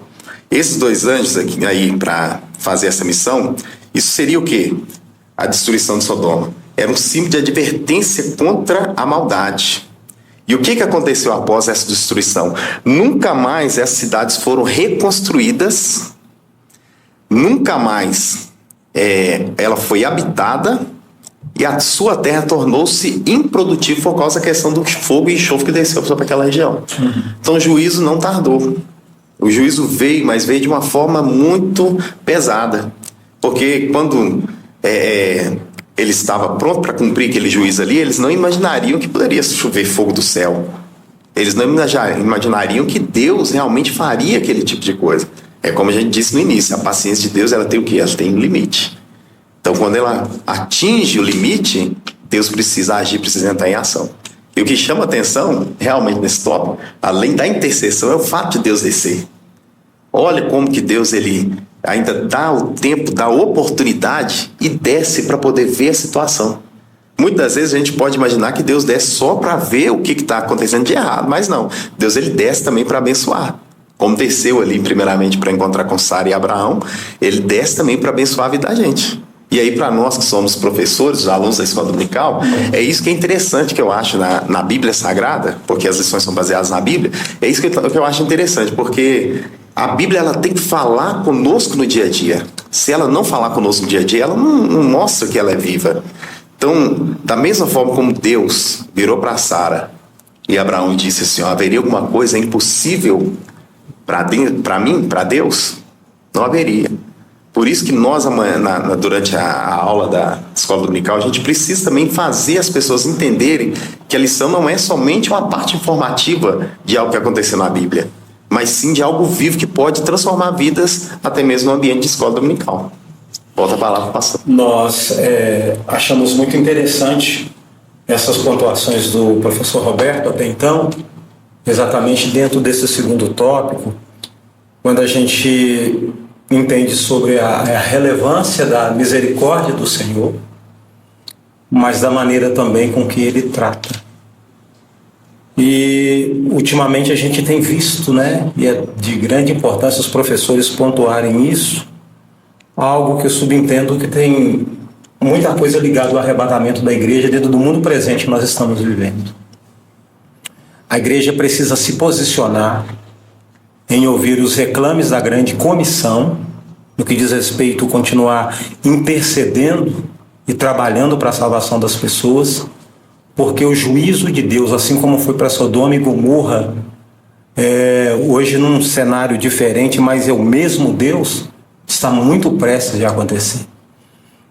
Speaker 2: Esses 2 anjos aqui aí para fazer essa missão, isso seria o quê? A destruição de Sodoma. Era um símbolo de advertência contra a maldade. E o que aconteceu após essa destruição? Nunca mais essas cidades foram reconstruídas, nunca mais ela foi habitada e a sua terra tornou-se improdutiva por causa da questão do fogo e enxofre que desceu sobre aquela região. Então o juízo não tardou. O juízo veio, mas veio de uma forma muito pesada. Porque quando ele estava pronto para cumprir aquele juízo ali, eles não imaginariam que poderia chover fogo do céu. Eles não imaginariam que Deus realmente faria aquele tipo de coisa. É como a gente disse no início, a paciência de Deus ela tem o quê? Ela tem um limite. Então, quando ela atinge o limite, Deus precisa agir, precisa entrar em ação. E o que chama atenção, realmente, nesse tópico, além da intercessão, é o fato de Deus descer. Olha como que Deus ele ainda dá o tempo, dá a oportunidade e desce para poder ver a situação. Muitas vezes a gente pode imaginar que Deus desce só para ver o que está acontecendo de errado, mas não. Deus ele desce também para abençoar. Como desceu ali primeiramente para encontrar com Sara e Abraão, ele desce também para abençoar a vida da gente. E aí para nós que somos professores, alunos da escola dominical, é isso que é interessante que eu acho na Bíblia Sagrada, porque as lições são baseadas na Bíblia, é isso que eu acho interessante, porque a Bíblia ela tem que falar conosco no dia a dia. Se ela não falar conosco no dia a dia, ela não mostra que ela é viva. Então, da mesma forma como Deus virou para Sara e Abraão e disse assim, haveria alguma coisa impossível para mim, para Deus? Não haveria. Por isso que nós, durante a aula da escola dominical, a gente precisa também fazer as pessoas entenderem que a lição não é somente uma parte informativa de algo que aconteceu na Bíblia, mas sim de algo vivo que pode transformar vidas até mesmo no ambiente de escola dominical. Volta a palavra, pastor.
Speaker 1: Nós achamos muito interessante essas pontuações do professor Roberto até então, exatamente dentro desse segundo tópico, quando a gente entende sobre a relevância da misericórdia do Senhor, mas da maneira também com que Ele trata. E ultimamente a gente tem visto, e é de grande importância os professores pontuarem isso, algo que eu subentendo que tem muita coisa ligada ao arrebatamento da igreja dentro do mundo presente que nós estamos vivendo. A igreja precisa se posicionar em ouvir os reclames da grande comissão, no que diz respeito a continuar intercedendo e trabalhando para a salvação das pessoas, porque o juízo de Deus, assim como foi para Sodoma e Gomorra, hoje num cenário diferente, mas é o mesmo Deus, está muito prestes de acontecer.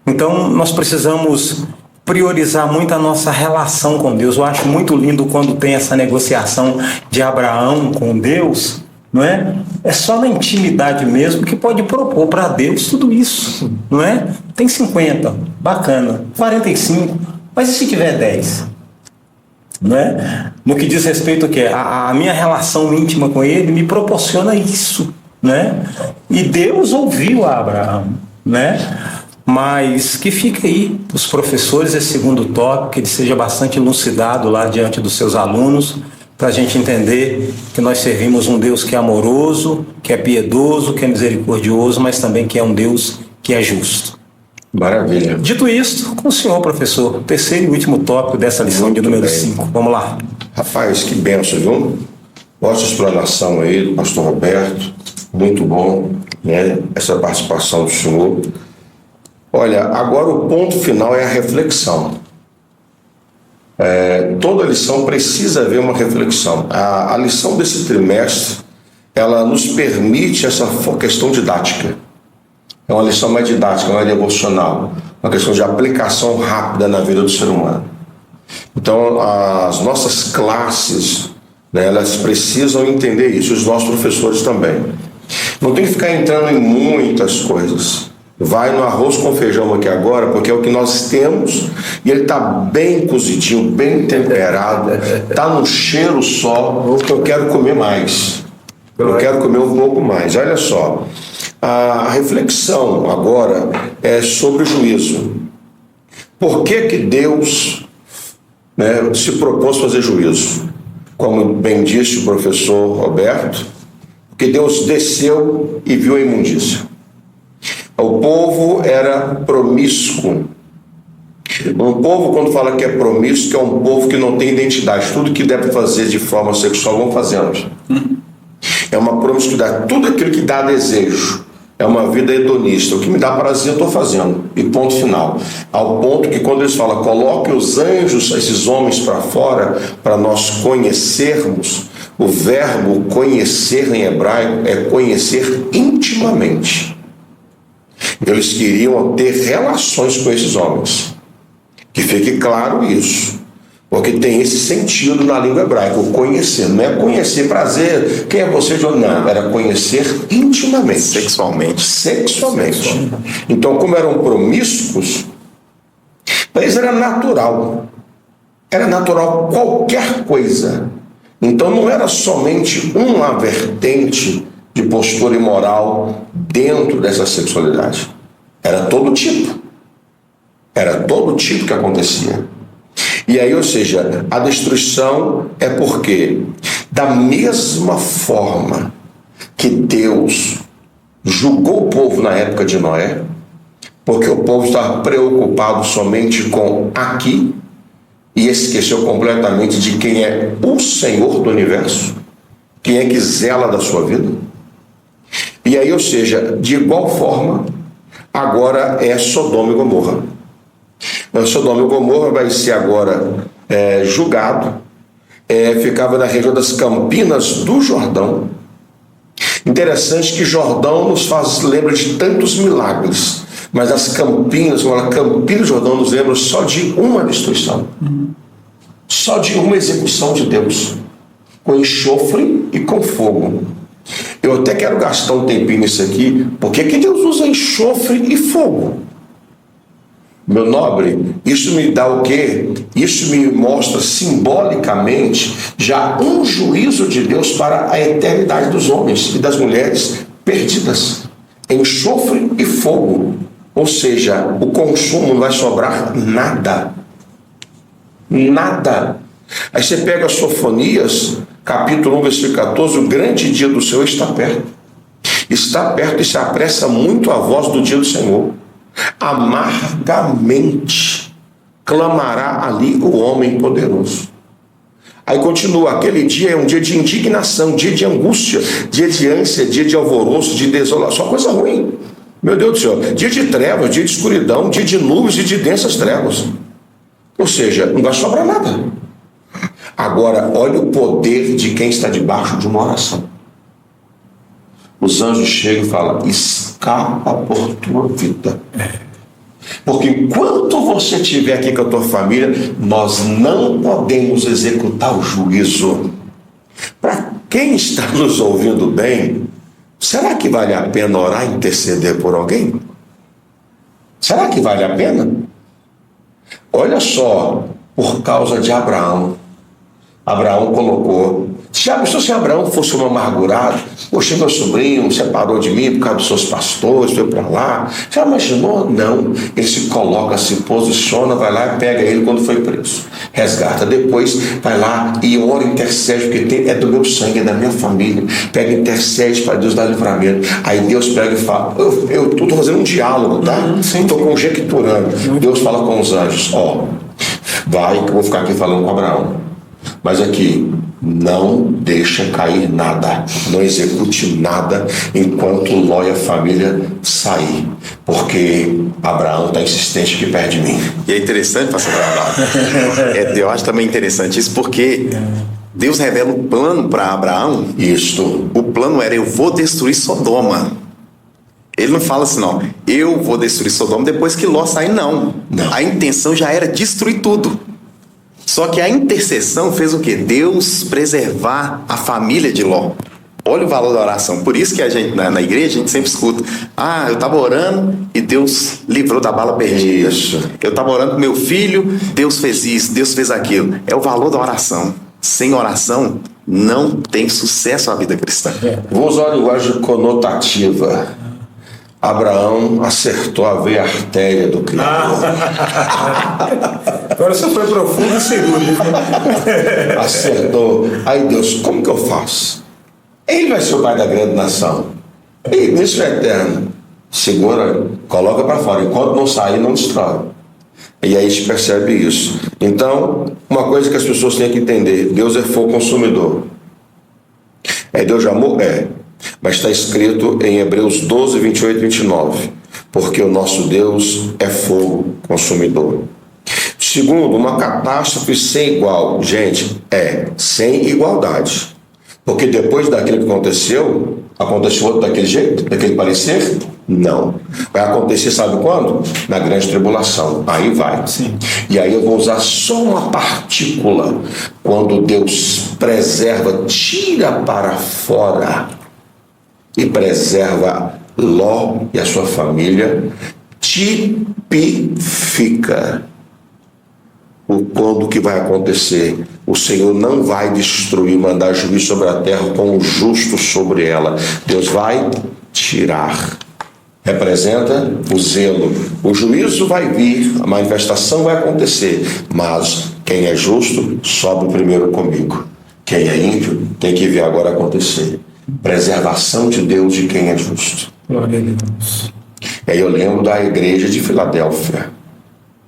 Speaker 1: Então nós precisamos priorizar muito a nossa relação com Deus. Eu acho muito lindo quando tem essa negociação de Abraão com Deus, não é? É só na intimidade mesmo que pode propor para Deus tudo isso, não é? Tem 50, bacana, 45, mas e se tiver 10? Não é? No que diz respeito ao que a minha relação íntima com Ele me proporciona isso, né? E Deus ouviu a Abraão, né? Mas que fica aí os professores esse segundo tópico, que ele seja bastante elucidado lá diante dos seus alunos, para a gente entender que nós servimos um Deus que é amoroso, que é piedoso, que é misericordioso, mas também que é um Deus que é justo.
Speaker 3: Maravilha.
Speaker 1: Dito isto, com o senhor, professor, o terceiro e último tópico dessa lição de número 5. Vamos lá.
Speaker 3: Rapaz, que benção, viu? Nossa explanação aí do pastor Roberto, muito bom, né? Essa participação do senhor. Olha, agora o ponto final é a reflexão. Toda lição precisa haver uma reflexão. A lição desse trimestre, ela nos permite essa questão didática. É uma lição mais didática, mais devocional, uma questão de aplicação rápida na vida do ser humano. Então, as nossas classes, né, elas precisam entender isso, os nossos professores também. Não tem que ficar entrando em muitas coisas. Vai no arroz com feijão aqui agora, porque é o que nós temos, e ele está bem cozidinho, bem temperado, está num cheiro só, que eu quero comer mais. Eu quero comer um pouco mais. Olha só, a reflexão agora é sobre o juízo. Por que Deus, né, se propôs fazer juízo? Como bem disse o professor Roberto, porque Deus desceu e viu a imundícia. O povo era promíscuo. Um povo, quando fala que é promíscuo, é um povo que não tem identidade. Tudo que deve fazer de forma sexual, vão fazendo. É uma promiscuidade. Tudo aquilo que dá desejo. É uma vida hedonista. O que me dá prazer, eu estou fazendo. E ponto final. Ao ponto que quando eles falam, coloque os anjos, esses homens para fora, para nós conhecermos, o verbo conhecer em hebraico é conhecer intimamente. Eles queriam ter relações com esses homens. Que fique claro isso. Porque tem esse sentido na língua hebraica, o conhecer. Não é conhecer prazer, quem é você? Não, era conhecer intimamente. Sexualmente. Então, como eram promíscuos, para eles era natural. Era natural qualquer coisa. Então, não era somente uma vertente de postura imoral dentro dessa sexualidade. Era todo tipo. Era todo tipo que acontecia. E aí, ou seja, a destruição é porque, da mesma forma que Deus julgou o povo na época de Noé, porque o povo estava preocupado somente com aqui e esqueceu completamente de quem é o Senhor do universo, quem é que zela da sua vida. E aí, ou seja, de igual forma, agora é Sodoma e Gomorra. Sodoma e Gomorra vai ser agora julgado. Ficava na região das Campinas do Jordão. Interessante que Jordão nos lembra de tantos milagres, mas as Campinas, Campinas do Jordão nos lembra só de uma destruição. Só de uma execução de Deus, com enxofre e com fogo. Eu até quero gastar um tempinho nisso aqui, porque que Deus usa enxofre e fogo? Meu nobre, isso me dá o quê? Isso me mostra simbolicamente já um juízo de Deus para a eternidade dos homens e das mulheres perdidas. Enxofre e fogo. Ou seja, o consumo não vai sobrar nada. Nada. Aí você pega Sofonias, capítulo 1, versículo 14, o grande dia do Senhor está perto. Está perto e se apressa muito a voz do dia do Senhor. Amargamente clamará ali o homem poderoso. Aí continua, aquele dia é um dia de indignação, dia de angústia, dia de ânsia, dia de alvoroço, de desolação, coisa ruim. Meu Deus do céu, dia de trevas, dia de escuridão, dia de nuvens e de densas trevas. Ou seja, não vai sobrar nada. Agora, olha o poder de quem está debaixo de uma oração. Os anjos chegam e falam, escapa por tua vida. Porque enquanto você estiver aqui com a tua família, nós não podemos executar o juízo. Para Quem está nos ouvindo bem, será que vale a pena orar e interceder por alguém? Será que vale a pena? Olha só, por causa de Abraão. Abraão colocou. Já pensou se Abraão fosse um amargurado? Poxa, meu sobrinho separou de mim por causa dos seus pastores, foi para lá. Já imaginou? Não. Ele se coloca, se posiciona, vai lá e pega ele quando foi preso. Resgata. Depois vai lá e ora, intercede, porque é do meu sangue, é da minha família. Pega e intercede para Deus dar livramento. Aí Deus pega e fala, eu estou fazendo um diálogo, tá? Estou conjecturando. Deus fala com os anjos, vai que eu vou ficar aqui falando com Abraão. Mas aqui, não deixa cair nada, não execute nada enquanto Ló e a família sair, porque Abraão está insistente que perde mim.
Speaker 2: E é interessante, pastor Abraão, eu acho também interessante isso, porque Deus revela o plano para Abraão.
Speaker 3: Isto.
Speaker 2: O plano era, eu vou destruir Sodoma. Ele não fala assim, não, eu vou destruir Sodoma depois que Ló sair, não. A intenção já era destruir tudo. Só que a intercessão fez o quê? Deus preservar a família de Ló. Olha o valor da oração. Por isso que a gente, na igreja, a gente sempre escuta, eu estava orando e Deus livrou da bala perdida.
Speaker 3: Isso.
Speaker 2: Eu estava orando com meu filho, Deus fez isso, Deus fez aquilo. É o valor da oração. Sem oração, não tem sucesso a vida cristã.
Speaker 3: Vou usar a linguagem conotativa. Abraão acertou a veia artéria do Criador.
Speaker 4: Agora você foi profundo e seguro.
Speaker 3: Acertou. Aí Deus, como que eu faço? Ele vai ser o pai da grande nação. E nisso é eterno. Segura, coloca para fora. Enquanto não sair, não destrói. E aí a gente percebe isso. Então, uma coisa que as pessoas têm que entender: Deus é fogo consumidor. É Deus de amor? É. Mas está escrito em Hebreus 12, 28 e 29. Porque o nosso Deus é fogo consumidor. Segundo, uma catástrofe sem igual. Gente, sem igualdade. Porque depois daquilo que aconteceu outro daquele jeito? Daquele parecer? Não. Vai acontecer, sabe quando? Na grande tribulação. Aí vai.
Speaker 4: Sim.
Speaker 3: E aí eu vou usar só uma partícula. Quando Deus preserva, tira para fora e preserva Ló e a sua família, tipifica quando que vai acontecer. O Senhor não vai destruir, mandar juízo sobre a terra com o justo sobre ela. Deus vai tirar. Representa o zelo. O juízo vai vir, a manifestação vai acontecer, mas quem é justo sobe primeiro comigo. Quem é ímpio tem que ver agora acontecer. Preservação de Deus de quem é justo.
Speaker 4: Glória a Deus.
Speaker 3: Aí eu lembro da igreja de Filadélfia.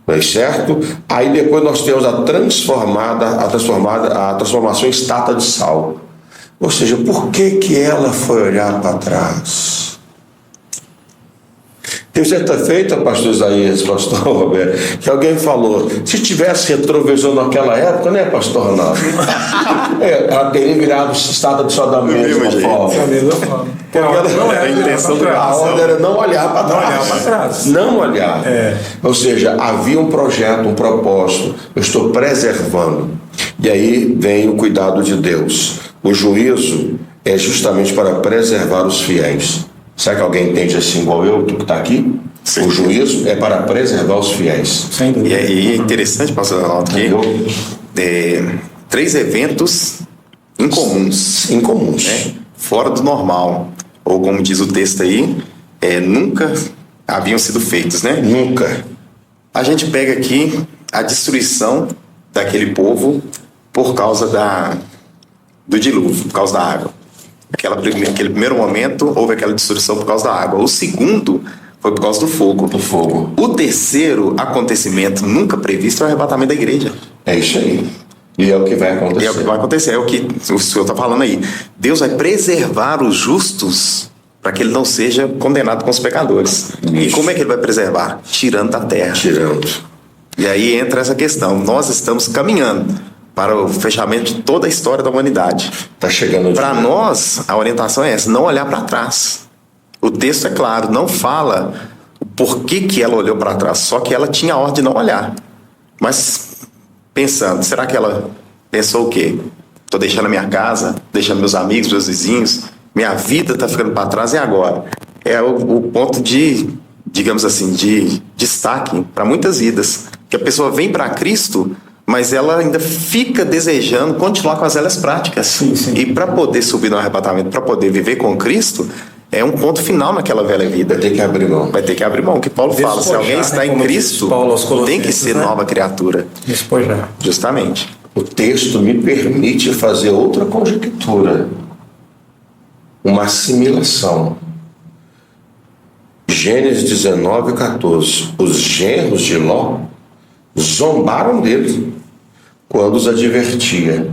Speaker 3: Não é certo? Aí depois nós temos a transformação em estátua de sal. Ou seja, por que ela foi olhar para trás? Teve certa feita, pastor Isaías, pastor Roberto, que alguém falou, se tivesse retrovisor naquela época, né, pastor Ronaldo? Ela teria virado estátua de sal da mesma forma.
Speaker 4: Porque a intenção do
Speaker 3: a ordem era não olhar para trás. Não olhar. Ou seja, havia um projeto, um propósito. Eu estou preservando. E aí vem o cuidado de Deus. O juízo é justamente para preservar os fiéis. Será que alguém entende assim igual eu, tu que está aqui? Sim. O juízo é para preservar os fiéis.
Speaker 2: E é interessante, pastor Ronaldo, que 3 eventos incomuns. Né? Fora do normal. Ou como diz o texto aí, nunca haviam sido feitos, né?
Speaker 3: Nunca.
Speaker 2: A gente pega aqui a destruição daquele povo por causa do dilúvio, por causa da água. Aquele primeiro momento houve aquela destruição por causa da água. O segundo foi por causa do fogo. O terceiro acontecimento nunca previsto é o arrebatamento da igreja.
Speaker 3: É isso aí. E é o que vai acontecer.
Speaker 2: É o que vai acontecer, é o que o senhor está falando aí. Deus vai preservar os justos para que ele não seja condenado com os pecadores. Isso. E como é que ele vai preservar? Tirando da terra.
Speaker 3: Tirando.
Speaker 2: E aí entra essa questão. Nós estamos caminhando para o fechamento de toda a história da humanidade.
Speaker 3: Está chegando.
Speaker 2: Para nós, a orientação é essa, não olhar para trás. O texto é claro, não fala por que ela olhou para trás, só que ela tinha a ordem de não olhar. Mas pensando, será que ela pensou o quê? Estou deixando a minha casa, deixando meus amigos, meus vizinhos, minha vida está ficando para trás, e agora? É o ponto de, digamos assim, de destaque para muitas vidas. Que a pessoa vem para Cristo, mas ela ainda fica desejando continuar com as velhas práticas.
Speaker 1: Sim.
Speaker 2: E para poder subir no arrebatamento, para poder viver com Cristo, é um ponto final naquela velha vida.
Speaker 3: Vai ter que abrir mão.
Speaker 2: Vai ter que abrir mão. O que Paulo fala, se alguém está em Cristo, tem que ser nova criatura.
Speaker 1: Despojar.
Speaker 2: Justamente.
Speaker 3: O texto me permite fazer outra conjectura, uma assimilação. Gênesis 19:14. Os genros de Ló zombaram dele quando os advertia,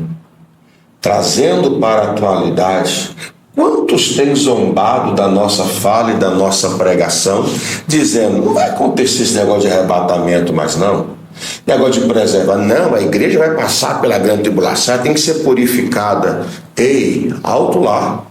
Speaker 3: trazendo para a atualidade. Quantos têm zombado da nossa fala e da nossa pregação, dizendo, não vai acontecer esse negócio de arrebatamento mais não, negócio de preservar, não, a igreja vai passar pela grande tribulação, ela tem que ser purificada. Ei, alto lá,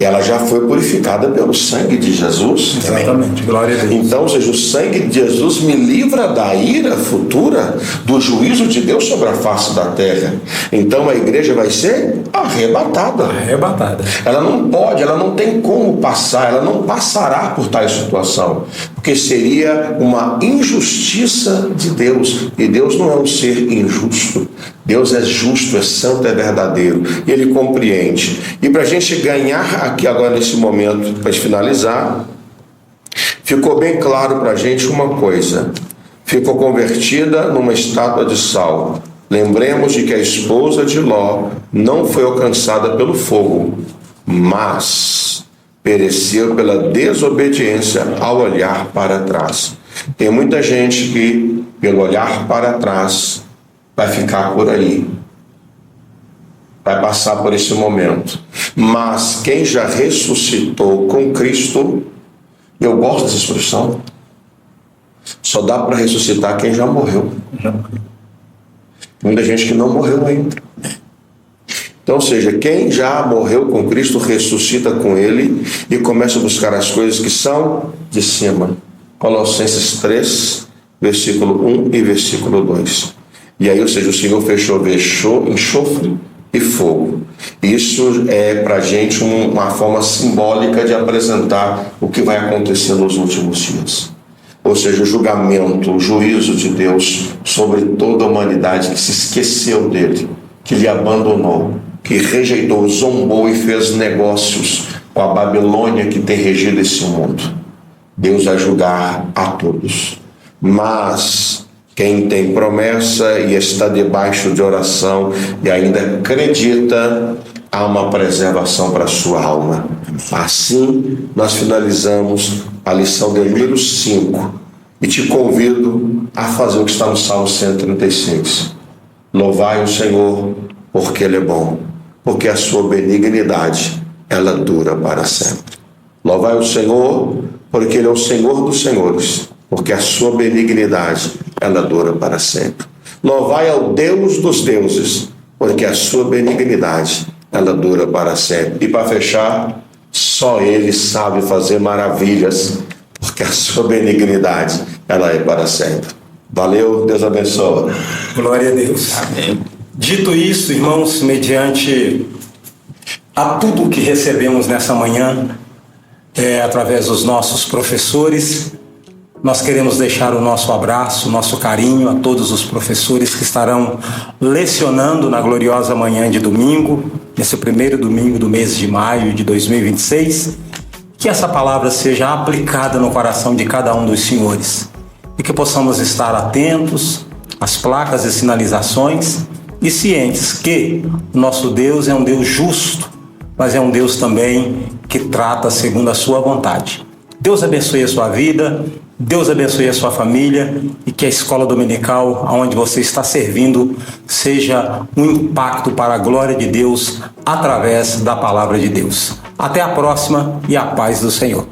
Speaker 3: ela já foi purificada pelo sangue de Jesus.
Speaker 1: Exatamente, glória a Deus.
Speaker 3: Então, ou seja, o sangue de Jesus me livra da ira futura, do juízo de Deus sobre a face da terra. Então a igreja vai ser arrebatada.
Speaker 1: Arrebatada.
Speaker 3: Ela não pode, ela não tem como passar, ela não passará por tal situação, porque seria uma injustiça de Deus, e Deus não é um ser injusto. Deus é justo, é santo, é verdadeiro, e Ele compreende. E para a gente ganhar aqui agora nesse momento, para finalizar, ficou bem claro para a gente uma coisa: ficou convertida numa estátua de sal. Lembremos de que a esposa de Ló não foi alcançada pelo fogo, mas pereceu pela desobediência ao olhar para trás. Tem muita gente que, pelo olhar para trás, vai ficar por aí, vai passar por esse momento. Mas quem já ressuscitou com Cristo, eu gosto dessa expressão, só dá para ressuscitar quem já morreu. Muita gente que não morreu ainda. Então, ou seja, quem já morreu com Cristo ressuscita com Ele e começa a buscar as coisas que são de cima. Colossenses 3, versículo 1 e versículo 2. E aí, ou seja, o Senhor fechou enxofre e fogo. Isso é para a gente uma forma simbólica de apresentar o que vai acontecer nos últimos dias. Ou seja, o julgamento, o juízo de Deus sobre toda a humanidade que se esqueceu dele, que lhe abandonou, que rejeitou, zombou e fez negócios com a Babilônia que tem regido esse mundo. Deus vai julgar a todos. Mas quem tem promessa e está debaixo de oração e ainda acredita, há uma preservação para a sua alma. Assim, nós finalizamos a lição de número 5 e te convido a fazer o que está no Salmo 136. Louvai o Senhor, porque Ele é bom, porque a sua benignidade, ela dura para sempre. Louvai o Senhor, porque Ele é o Senhor dos senhores, porque a sua benignidade, ela dura para sempre. Louvai ao Deus dos deuses, porque a sua benignidade, ela dura para sempre. E para fechar, só Ele sabe fazer maravilhas, porque a sua benignidade, ela é para sempre. Valeu, Deus abençoe.
Speaker 1: Glória a Deus.
Speaker 2: Amém.
Speaker 1: Dito isso, irmãos, mediante a tudo que recebemos nessa manhã, através dos nossos professores, nós queremos deixar o nosso abraço, o nosso carinho a todos os professores que estarão lecionando na gloriosa manhã de domingo, nesse primeiro domingo do mês de maio de 2026, que essa palavra seja aplicada no coração de cada um dos senhores e que possamos estar atentos às placas e sinalizações e cientes que o nosso Deus é um Deus justo, mas é um Deus também que trata segundo a sua vontade. Deus abençoe a sua vida, Deus abençoe a sua família e que a escola dominical, onde você está servindo, seja um impacto para a glória de Deus através da palavra de Deus. Até a próxima e a paz do Senhor.